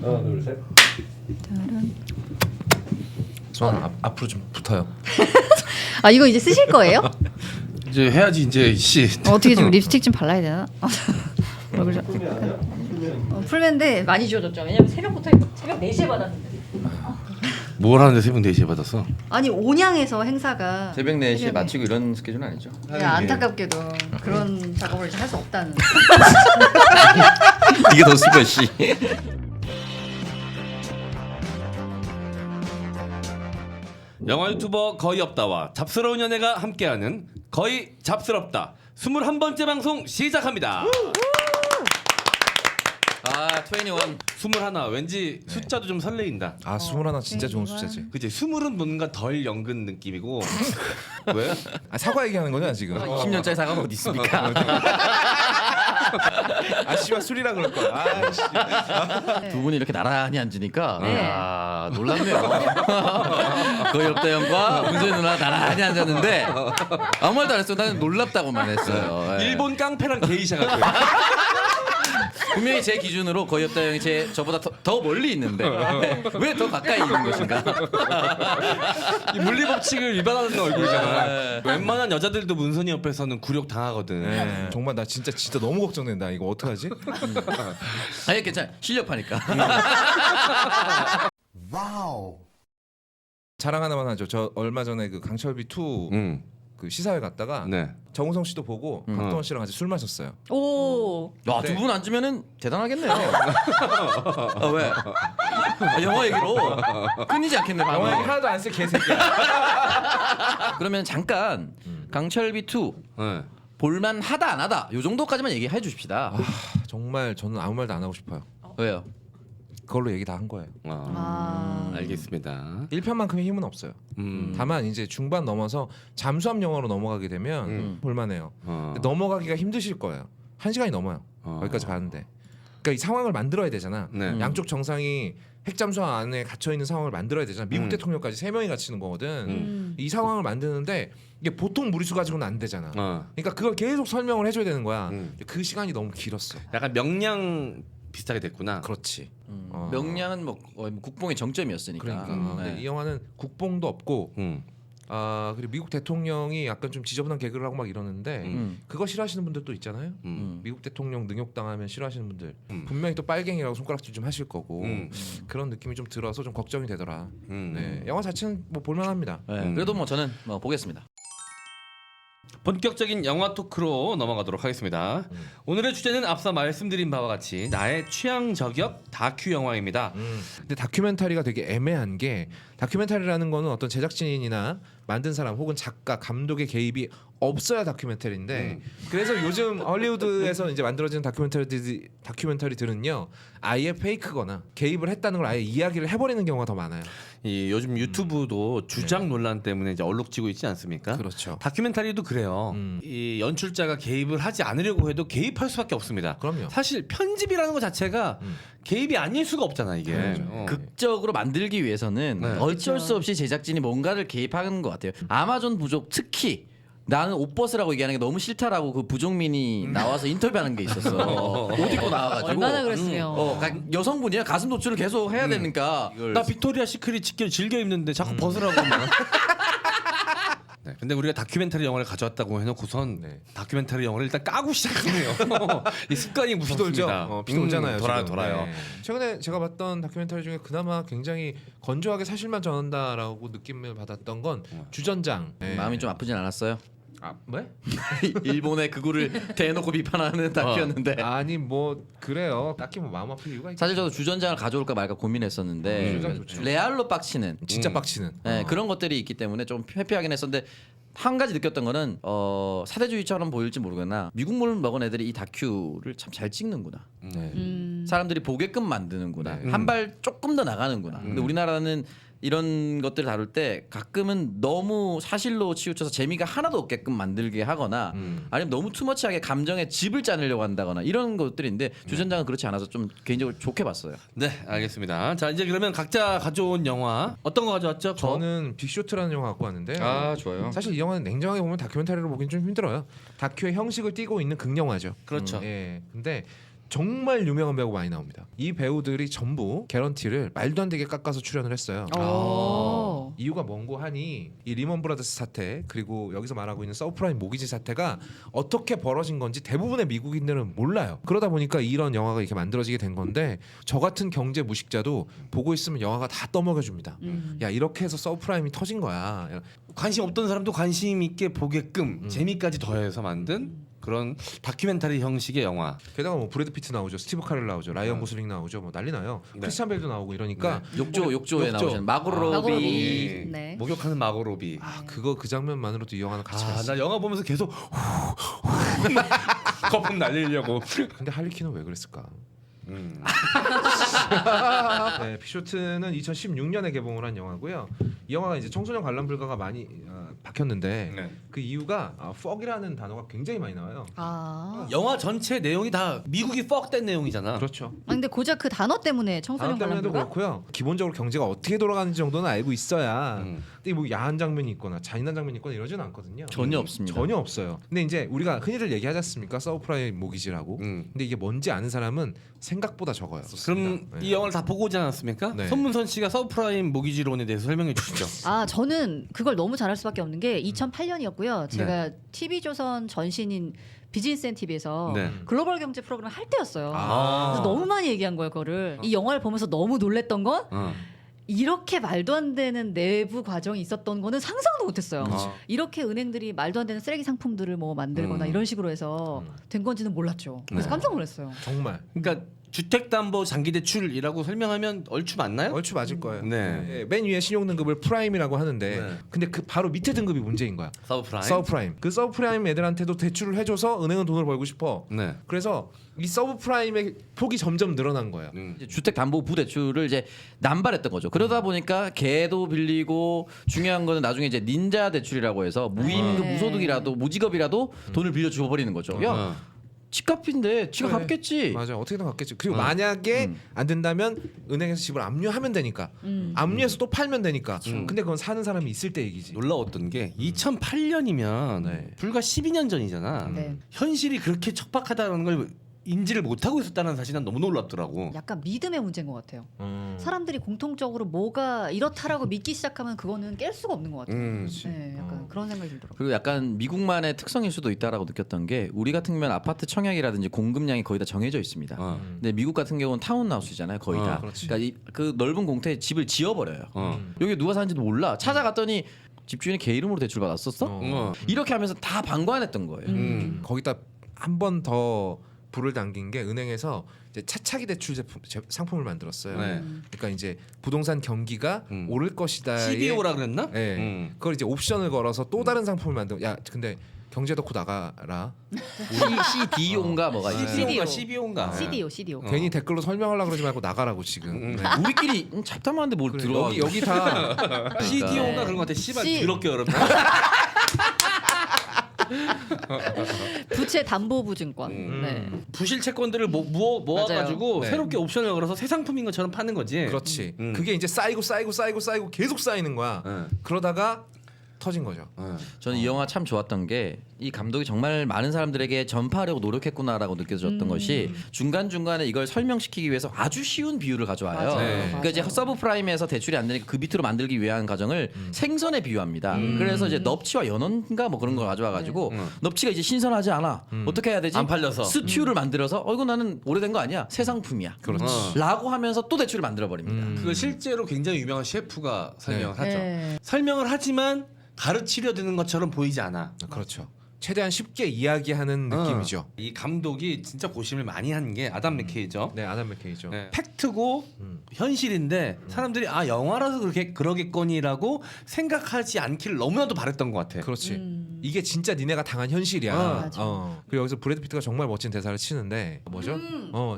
하나 둘 셋. 손 앞으로 좀 붙어요. 아 이거 이제 쓰실 거예요? 이제 해야지 이제 씨. 어떻게 좀 립스틱 좀 발라야 되나? 얼굴 좀 풀면 아니야? 풀면. 풀면데 많이 지워졌죠. 왜냐면 새벽부터 새벽 4시에 받았는데. 뭘 하는데 새벽 4시에 받았어? 아니 온양에서 행사가 새벽 4시에 새벽에. 마치고 이런 스케줄은 아니죠. 네, 안타깝게도 그런 작업을 이제 할 수 없다는. 이게 더 슬퍼 씨. 영화 유튜버 거의 없다와 잡스러운 연예가 함께하는 거의 잡스럽다 21번째 방송 시작합니다. 아, 21. 21 왠지 숫자도 좀 설레인다. 아 21 진짜 좋은 숫자지. 그치 20은 뭔가 덜 연근 느낌이고 왜? 아 사과 얘기하는 거냐 지금? 20년짜리 사과가 어디 있습니까? 아 씨발 술이라 그럴 거야. 아 씨. 두 분이 이렇게 나란히 앉으니까 네. 아, 놀랍네요. 거의 없다 형과 문소희 누나 나란히 앉았는데 아무 말도 안 했어. 나는 놀랍다고만 했어요. 예. 일본 깡패랑 게이샤 같아. 분명히 제 기준으로 거의 없다 형이 저보다 더 멀리 있는데 왜 더 가까이 있는 것인가? 이 물리 법칙을 위반하는 얼굴이잖아. 네. 웬만한 여자들도 문선이 옆에서는 굴욕 당하거든. 네. 정말 나 진짜 너무 걱정된다. 이거 어떡하지? 아니 괜찮아. 실력파니까. 자랑 하나만 하죠. 저 얼마 전에 그 강철비 2 그 시사회 갔다가 네. 정우성 씨도 보고 박동원 씨랑 같이 술 마셨어요. 오. 야, 두 분 앉으면은 대단하겠네요. 아, 왜? 아, 영화 얘기로 끊이지 않겠네. 영화 방금. 얘기 하나도 안 쓸 개새끼야. 그러면 잠깐 강철비 2 네. 볼만 하다 안 하다 요 정도까지만 얘기해 주십시다. 정말 저는 아무 말도 안 하고 싶어요. 왜요? 그걸로 얘기 다 한 거예요. 알겠습니다. 1편만큼의 힘은 없어요. 다만 이제 중반 넘어서 잠수함 영화로 넘어가게 되면 볼만해요. 근데 넘어가기가 힘드실 거예요. 1시간이 넘어요. 거기까지 가는데. 그러니까 이 상황을 만들어야 되잖아. 네. 양쪽 정상이 핵잠수함 안에 갇혀 있는 상황을 만들어야 되잖아. 미국 대통령까지 3명이 갇히는 거거든. 이 상황을 만드는데 이게 보통 무리수 가지고는 안 되잖아. 그러니까 그걸 계속 설명을 해줘야 되는 거야. 그 시간이 너무 길었어. 약간 명량 비슷하게 됐구나. 그렇지. 명량은 뭐 국뽕의 정점이었으니까. 그러니까 네. 근데 이 영화는 국뽕도 없고 그리고 미국 대통령이 약간 좀 지저분한 개그를 하고 막 이러는데 그거 싫어하시는 분들도 있잖아요. 미국 대통령 능욕당하면 싫어하시는 분들 분명히 또 빨갱이라고 손가락질 좀 하실 거고 그런 느낌이 좀 들어서 좀 걱정이 되더라. 네, 영화 자체는 뭐 볼만합니다. 네, 그래도 뭐 저는 뭐 보겠습니다. 본격적인 영화 토크로 넘어가도록 하겠습니다. 오늘의 주제는 앞서 말씀드린 바와 같이 나의 취향 저격 다큐 영화입니다. 근데 다큐멘터리가 되게 애매한 게 다큐멘터리라는 거는 어떤 제작진이나 만든 사람 혹은 작가, 감독의 개입이 없어야 다큐멘터리인데 그래서 요즘 헐리우드에서 이제 만들어지는 다큐멘터리들은요 아예 페이크거나 개입을 했다는 걸 아예 이야기를 해버리는 경우가 더 많아요. 이 요즘 유튜브도 주장 논란 때문에 이제 얼룩지고 있지 않습니까? 그렇죠. 다큐멘터리도 그래요. 이 연출자가 개입을 하지 않으려고 해도 개입할 수밖에 없습니다. 그럼요. 사실 편집이라는 것 자체가 개입이 아닐 수가 없잖아 이게. 그렇죠. 극적으로 만들기 위해서는 네. 어쩔 수 없이 제작진이 뭔가를 개입하는 것 같아요. 아마존 부족 특히 나는 옷 벗으라고 얘기하는 게 너무 싫다라고 그 부족민이 나와서 인터뷰하는 게 있었어. 옷 입고 나와가지고 얼마나 그랬으면. 여성분이야 가슴 노출을 계속 해야 되니까 나 빅토리아 시크릿 즐겨 입는데 자꾸 벗으라고 막. 네, 근데 우리가 다큐멘터리 영화를 가져왔다고 해놓고선 다큐멘터리 영화를 일단 까고 시작하네요. 이 습관이 무섭습니다. 비돌잖아요. 돌아요. 네. 최근에 제가 봤던 다큐멘터리 중에 그나마 굉장히 건조하게 사실만 전한다라고 느낌을 받았던 건 주전장. 네. 마음이 좀 아프진 않았어요. 아, 왜? 일본의 극우를 대놓고 비판하는 다큐였는데 아니 뭐 그래요. 딱히 뭐 마음 아플 이유가 사실 저도 주전장을 가져올까 말까 고민했었는데 주전장 좋죠. 레알로 빡치는 진짜 빡치는. 네, 그런 것들이 있기 때문에 좀 회피하긴 했었는데 한 가지 느꼈던 거는 사대주의처럼 보일지 모르겠나 미국물 먹은 애들이 이 다큐를 참 잘 찍는구나. 사람들이 보게끔 만드는구나. 한 발 조금 더 나가는구나. 근데 우리나라는 이런 것들을 다룰 때 가끔은 너무 사실로 치우쳐서 재미가 하나도 없게끔 만들게 하거나 아니면 너무 투머치하게 감정에 집을 짜내려고 한다거나 이런 것들인데 주전장은 그렇지 않아서 좀 개인적으로 좋게 봤어요. 네, 알겠습니다. 자 이제 그러면 각자 가져온 영화 어떤 거 가져왔죠? 저는 빅쇼트라는 영화 갖고 왔는데 좋아요. 사실 이 영화는 냉정하게 보면 다큐멘터리로 보긴 좀 힘들어요. 다큐의 형식을 띠고 있는 극영화죠. 그렇죠. 예. 근데 정말 유명한 배우가 많이 나옵니다. 이 배우들이 전부 개런티를 말도 안 되게 깎아서 출연을 했어요. 오. 이유가 뭔고 하니 이 리먼 브라더스 사태 그리고 여기서 말하고 있는 서브프라임 모기지 사태가 어떻게 벌어진 건지 대부분의 미국인들은 몰라요. 그러다 보니까 이런 영화가 이렇게 만들어지게 된 건데 저 같은 경제 무식자도 보고 있으면 영화가 다 떠먹여줍니다. 야 이렇게 해서 서브프라임이 터진 거야. 관심 없던 사람도 관심 있게 보게끔 재미까지 더해서 만든 그런 다큐멘터리 형식의 영화. 게다가 뭐 브래드 피트 나오죠, 스티브 카렐 나오죠, 라이언 고슬링 나오죠, 뭐 난리 나요. 네. 크리스찬 벨도 나오고 이러니까 욕조에 욕조. 나오시는 마고 마고 로비. 로비. 네. 목욕하는 마고 로비. 그거 그 장면만으로도 이 영화는 같이 봤어. 나 영화 보면서 계속 거품 날리려고. 근데 할리퀸은 왜 그랬을까? 네, 빅쇼트는 2016년에 개봉을 한 영화고요. 이 영화가 이제 청소년 관람 불가가 많이 박혔는데 네. 그 이유가 fuck이라는 단어가 굉장히 많이 나와요. 아. 영화 전체 내용이 다 미국이 퍽된 내용이잖아. 그렇죠. 아 근데 고작 그 단어 때문에 단어 청소년 때문에도 관람불가? 그렇고요. 기본적으로 경제가 어떻게 돌아가는지 정도는 알고 있어야. 음. 근데 뭐 야한 장면이 있거나 잔인한 장면이 있거나 이러지는 않거든요. 전혀 없습니다. 전혀 없어요. 근데 이제 우리가 흔히들 얘기하지 않습니까? 서브프라임 모기지라고. 근데 이게 뭔지 아는 사람은 생각보다 적어요. 그럼 네. 이 영화를 다 보고 오지 않았습니까? 네. 손문선 씨가 서브프라임 모기지론에 대해서 설명해 주시죠. 아 저는 그걸 너무 잘할 수밖에 없는 게 2008년이었고요. 제가 TV조선 전신인 비즈니스 TV에서 네. 글로벌 경제 프로그램 할 때였어요. 아. 그래서 너무 많이 얘기한 거예요. 그거를 이 영화를 보면서 너무 놀랬던 건 이렇게 말도 안 되는 내부 과정이 있었던 거는 상상도 못했어요. 아. 이렇게 은행들이 말도 안 되는 쓰레기 상품들을 뭐 만들거나 이런 식으로 해서 된 건지는 몰랐죠. 그래서 네. 깜짝 놀랐어요. 정말 그러니까 주택담보 장기대출이라고 설명하면 얼추 맞나요? 얼추 맞을 거예요. 네. 네, 맨 위에 신용등급을 프라임이라고 하는데 네. 근데 그 바로 밑에 등급이 문제인 거야. 서브프라임. 서브프라임. 그 서브프라임 애들한테도 대출을 해줘서 은행은 돈을 벌고 싶어. 네. 그래서 이 서브프라임의 폭이 점점 늘어난 거예요. 이제 주택담보부 대출을 이제 남발했던 거죠. 그러다 보니까 개도 빌리고 중요한 거는 나중에 이제 닌자 대출이라고 해서 무임금 네. 무소득이라도 무직업이라도 돈을 빌려 줘 버리는 거죠. 야 집값인데 지가 그래. 갚겠지. 맞아, 어떻게든 갚겠지. 그리고 만약에 안 된다면 은행에서 집을 압류하면 되니까. 압류해서 또 팔면 되니까. 근데 그건 사는 사람이 있을 때 얘기지. 놀라웠던 게 2008년이면 네. 불과 12년 전이잖아. 네. 현실이 그렇게 척박하다는 걸 인지를 못하고 있었다는 사실이 난 너무 놀랍더라고. 약간 믿음의 문제인 것 같아요. 사람들이 공통적으로 뭐가 이렇다라고 믿기 시작하면 그거는 깰 수가 없는 것 같아요. 네, 약간 그런 생각이 들더라고요. 그리고 약간 미국만의 특성일 수도 있다라고 느꼈던 게 우리 같은 경우는 아파트 청약이라든지 공급량이 거의 다 정해져 있습니다. 근데 미국 같은 경우는 타운하우스잖아요, 거의 다. 그렇지. 그러니까 그 넓은 공터에 집을 지어버려요. 여기 누가 사는지도 몰라. 찾아갔더니 집주인이 걔 이름으로 대출 받았었어? 이렇게 하면서 다 방관했던 거예요. 거기다 한 번 더 불을 당긴 게 은행에서 이제 차차기 대출 상품을 만들었어요. 네. 그러니까 이제 부동산 경기가 오를 것이다. CDO라 그랬나? 네. 그걸 이제 옵션을 걸어서 또 다른 상품을 만들. 야, 근데 경제 덕후 나가라. CDO인가 뭐가 있어요. CDO. CBO인가? CDO. 괜히 댓글로 설명하려고 그러지 말고 나가라고 지금. 네. 우리끼리 잡담하는데 뭘 그래, 들어와. 여기 다 CDO인가 그런 것 같아. 씨발 더럽게 어렵다. 부채 담보부증권. 네. 부실 채권들을 모아가지고 네. 새롭게 옵션을 걸어서 새 상품인 것처럼 파는 거지. 그렇지. 그게 이제 쌓이고 계속 쌓이는 거야. 네. 그러다가 터진 거죠. 저는 이 영화 참 좋았던 게 이 감독이 정말 많은 사람들에게 전파하려고 노력했구나라고 느껴졌던 것이 중간중간에 이걸 설명시키기 위해서 아주 쉬운 비유를 가져와요. 맞아요. 그러니까 이제 서브프라임에서 대출이 안 되니까 그 밑으로 만들기 위한 과정을 생선에 비유합니다. 그래서 이제 넙치와 연어인가 뭐 그런 걸 가져와 가지고 넙치가 이제 신선하지 않아. 어떻게 해야 되지? 안 팔려서. 스튜를 만들어서 이거 나는 오래된 거 아니야. 새 상품이야. 그렇지. 라고 하면서 또 대출을 만들어 버립니다. 그걸 실제로 굉장히 유명한 셰프가 설명을 하죠. 네. 설명을 하지만 가르치려 드는 것처럼 보이지 않아. 그렇죠. 최대한 쉽게 이야기하는 느낌이죠. 이 감독이 진짜 고심을 많이 한 게 아담 맥케이죠. 네, 아담 맥케이죠. 네. 팩트고 현실인데 사람들이 아 영화라서 그러겠거니라고 생각하지 않기를 너무나도 바랬던 것 같아. 그렇지. 이게 진짜 니네가 당한 현실이야. 맞아. 그리고 여기서 브래드 피트가 정말 멋진 대사를 치는데 뭐죠?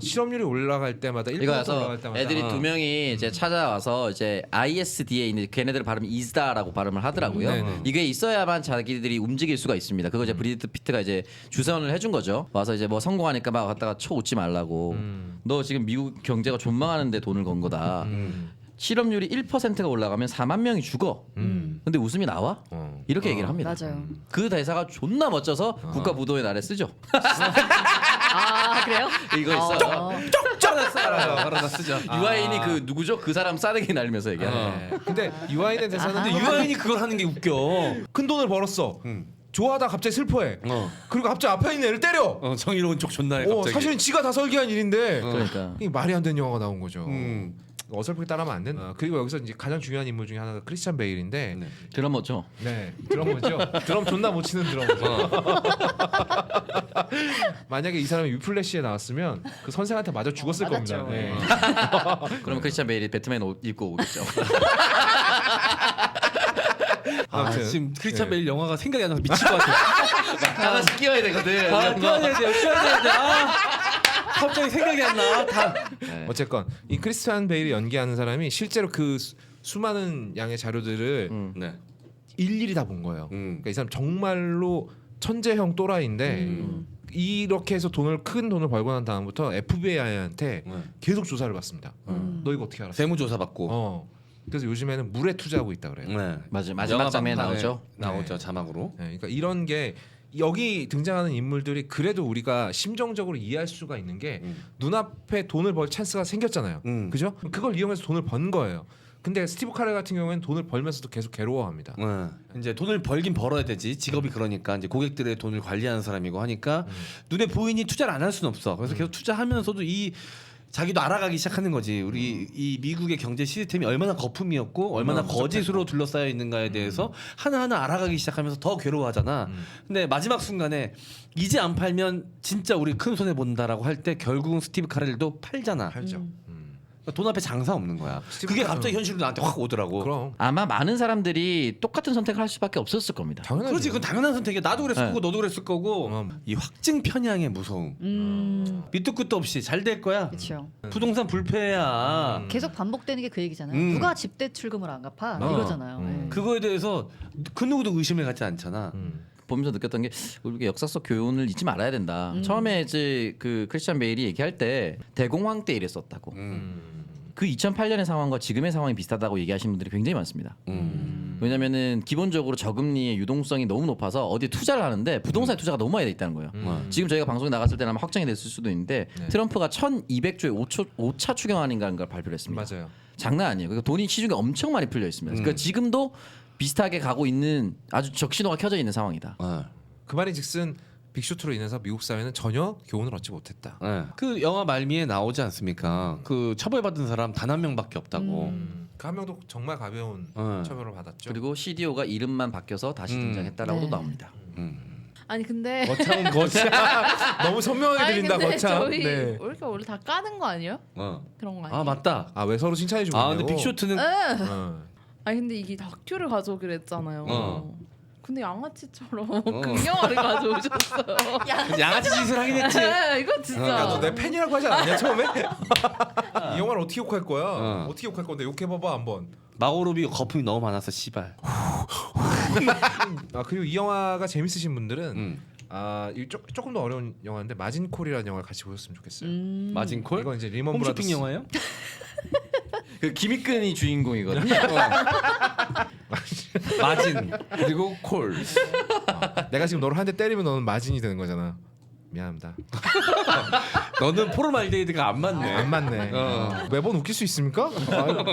실업률이 올라갈 때마다 1% 이거여서 올라갈 때마다 애들이 두 명이 이제 찾아와서 이제 ISDA 있는 걔네들 발음이 이스다라고 발음을 하더라고요. 네네. 이게 있어야만 자기들이 움직일 수가 있습니다. 그거 이제 브래드 피트가 이제 주선을 해준 거죠. 와서 이제 뭐 성공하니까 막 갖다가 쳐 웃지 말라고. 너 지금 미국 경제가 존망하는데 돈을 건 거다. 실업률이 1%가 올라가면 4만 명이 죽어. 근데 웃음이 나와? 이렇게 얘기를 합니다. 맞아요. 그 대사가 존나 멋져서 국가무도회 날에 쓰죠. 아 그래요? 이거 있어. 알아서 쓰죠. 유아인이 그 누구죠? 그 사람 싸대기 날리면서 얘기하는. 근데 유아인의 대사는 근데 유아인이 그걸 하는 게 웃겨. 큰 돈을 벌었어. 좋아하다 갑자기 슬퍼해. 그리고 갑자기 앞에 있는 애를 때려. 정의로운 쪽 존나 해 갑자기. 사실은 지가 다 설계한 일인데 그러니까. 이게 말이 안 되는 영화가 나온 거죠. 어설프게 따라하면 안 된다. 그리고 여기서 이제 가장 중요한 인물 중에 하나가 크리스찬 베일인데 네. 드러머죠. 네, 드러머죠. 드럼 존나 못 치는 드러머죠. 만약에 이 사람이 위플래시에 나왔으면 그 선생한테 맞아 죽었을 겁니다. 맞았죠. 네. 그러면 크리스찬 베일이 배트맨 옷 입고 오겠죠. 아무튼 지금 크리스찬 네. 베일 영화가 생각이 안 나서 미칠 것 같아. 하나씩 끼워야 되거든. 끼워야 돼. 갑자기 생각이 안 나. 다. 어쨌건 이 크리스찬 베일이 연기하는 사람이 실제로 그 수많은 양의 자료들을 네. 일일이 다 본 거예요. 그러니까 이 사람 정말로 천재형 또라이인데 이렇게 해서 큰 돈을 벌고 난 다음부터 FBI한테 계속 조사를 받습니다. 너 이거 어떻게 알았어? 세무조사 받고. 그래서 요즘에는 물에 투자하고 있다 그래요. 네. 맞아. 마지막 장면에 영화 나오죠. 나오죠 자막으로. 네, 그러니까 이런 게 여기 등장하는 인물들이 그래도 우리가 심정적으로 이해할 수가 있는 게 눈앞에 돈을 벌 찬스가 생겼잖아요. 그죠? 그걸 이용해서 돈을 번 거예요. 근데 스티브 카렐 같은 경우에는 돈을 벌면서도 계속 괴로워합니다. 이제 돈을 벌긴 벌어야 되지. 직업이 그러니까 이제 고객들의 돈을 관리하는 사람이고 하니까 눈에 보이니 투자를 안 할 수는 없어. 그래서 계속 투자하면서도 자기도 알아가기 시작하는 거지. 우리 이 미국의 경제 시스템이 얼마나 거품이었고 얼마나 거짓으로 둘러싸여 있는가에 대해서 하나하나 알아가기 시작하면서 더 괴로워하잖아. 근데 마지막 순간에 이제 안 팔면 진짜 우리 큰 손해 본다라고 할 때 결국은 스티브 카렐도 팔잖아. 팔죠. 그러니까 돈 앞에 장사 없는 거야. 그게 갑자기 현실로 나한테 확 오더라고. 그럼 아마 많은 사람들이 똑같은 선택을 할 수밖에 없었을 겁니다. 당연하죠. 그렇지, 그건 당연한 선택이야. 나도 그랬을 네. 거고 너도 그랬을 거고. 이 확증 편향의 무서움. 밑도 끝도 없이 잘 될 거야. 그렇죠. 부동산 불패야. 계속 반복되는 게 그 얘기잖아요. 누가 집대 출금을 안 갚아 이거잖아요. 네. 그거에 대해서 그 누구도 의심을 갖지 않잖아. 보면서 느꼈던 게 우리가 역사 속 교훈을 잊지 말아야 된다. 처음에 이제 그 크리스찬 베일이 얘기할 때 대공황 때 이랬었다고. 그 2008년의 상황과 지금의 상황이 비슷하다고 얘기하시는 분들이 굉장히 많습니다. 왜냐면은 기본적으로 저금리의 유동성이 너무 높아서 어디에 투자를 하는데 부동산에 투자가 너무 많이 돼 있다는 거예요. 지금 저희가 방송에 나갔을 때는 아마 확정이 됐을 수도 있는데 트럼프가 1,200조의 5차 추경안인가를 발표를 했습니다. 맞아요. 장난 아니에요. 그러니까 돈이 시중에 엄청 많이 풀려 있습니다. 그러니까 지금도 비슷하게 가고 있는 아주 적신호가 켜져 있는 상황이다. 그 말인즉슨 빅쇼트로 인해서 미국 사회는 전혀 교훈을 얻지 못했다. 그 영화 말미에 나오지 않습니까? 그 처벌받은 사람 단 한 명밖에 없다고. 그 한 명도 정말 가벼운 처벌을 받았죠. 그리고 CDO가 이름만 바뀌어서 다시 등장했다라고도 네. 나옵니다. 아니 근데 거창은 거창. 너무 선명하게 아니 들린다 근데 거창. 저희 네. 이렇게 원래 다 까는 거 아니에요? 그런 거 아니에요? 아 맞다. 아 왜 서로 칭찬해 주고 아 있냐고. 근데 빅쇼트는 아니 근데 이게 다큐를 가져오기로 했잖아요. 근데 양아치처럼 어. 극영화를 가져오셨어요. 양아치 짓을 하긴 했지. 네, 이거 진짜. 야 너 내 팬이라고 하지 않았냐 처음에? 이 영화를 어떻게 욕할 거야? 어떻게 욕할 건데 욕해봐봐 한번. 마고로비 거품이 너무 많아서 씨발. 아 그리고 이 영화가 재밌으신 분들은 조금 더 어려운 영화인데 마진콜이라는 영화를 같이 보셨으면 좋겠어요. 마진콜? 이건 이제 리먼 홈쇼핑 브라더스 영화예요? 그 김익근이 주인공이거든요. 마진 그리고 콜. 내가 지금 너를 한 대 때리면 너는 마진이 되는 거잖아. 미안합니다. 너는 포르말데히드가 안 맞네. 안 맞네. 매번 웃길 수 있습니까?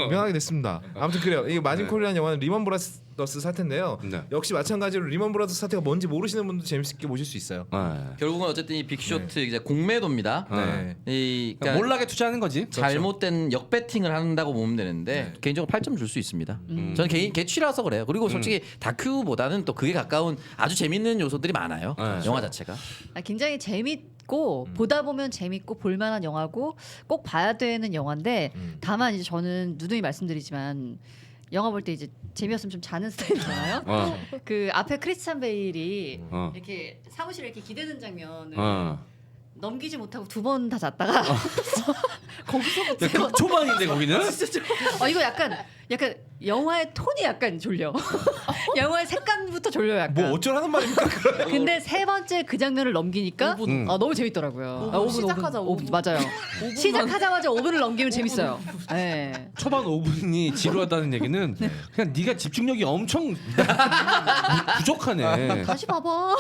미안하게 됐습니다. 아무튼 그래요. 이 마진콜이라는 영화는 리먼 브라더스 사태인데요. 네. 역시 마찬가지로 리먼 브라더스 사태가 뭔지 모르시는 분도 재밌게 보실 수 있어요. 결국은 어쨌든 이 빅쇼트 이제 공매도입니다. 네. 이 그러니까 몰락에 투자하는 거지. 잘못된 역배팅을 한다고 보면 되는데 개인적으로 8점 줄 수 있습니다. 저는 개취라서 그래요. 그리고 솔직히 다큐보다는 또 그게 가까운 아주 재밌는 요소들이 많아요. 영화 자체가. 굉장히 재밌고 보다 보면 재밌고 볼만한 영화고 꼭 봐야 되는 영화인데 다만 이제 저는 누누이 말씀드리지만 영화 볼 때 이제 재미없으면 좀 자는 스타일이잖아요. 그 앞에 크리스찬 베일이 이렇게 사무실에 이렇게 기대는 장면을 넘기지 못하고 2번 다 잤다가 거기서부터 초반인데 거기는? 이거 약간 영화의 톤이 약간 졸려. 영화의 색감부터 졸려요 약간. 뭐 어쩌라는 말입니까? 근데 세 번째 그 장면을 넘기니까 5분. 너무 재밌더라고요. 5분 시작하자, 5분. 맞아요. 5분만. 시작하자마자 5분을 넘기면 재밌어요. 네. 초반 5분이 지루하다는 얘기는 그냥 네가 집중력이 엄청 부족하네. 다시 봐봐.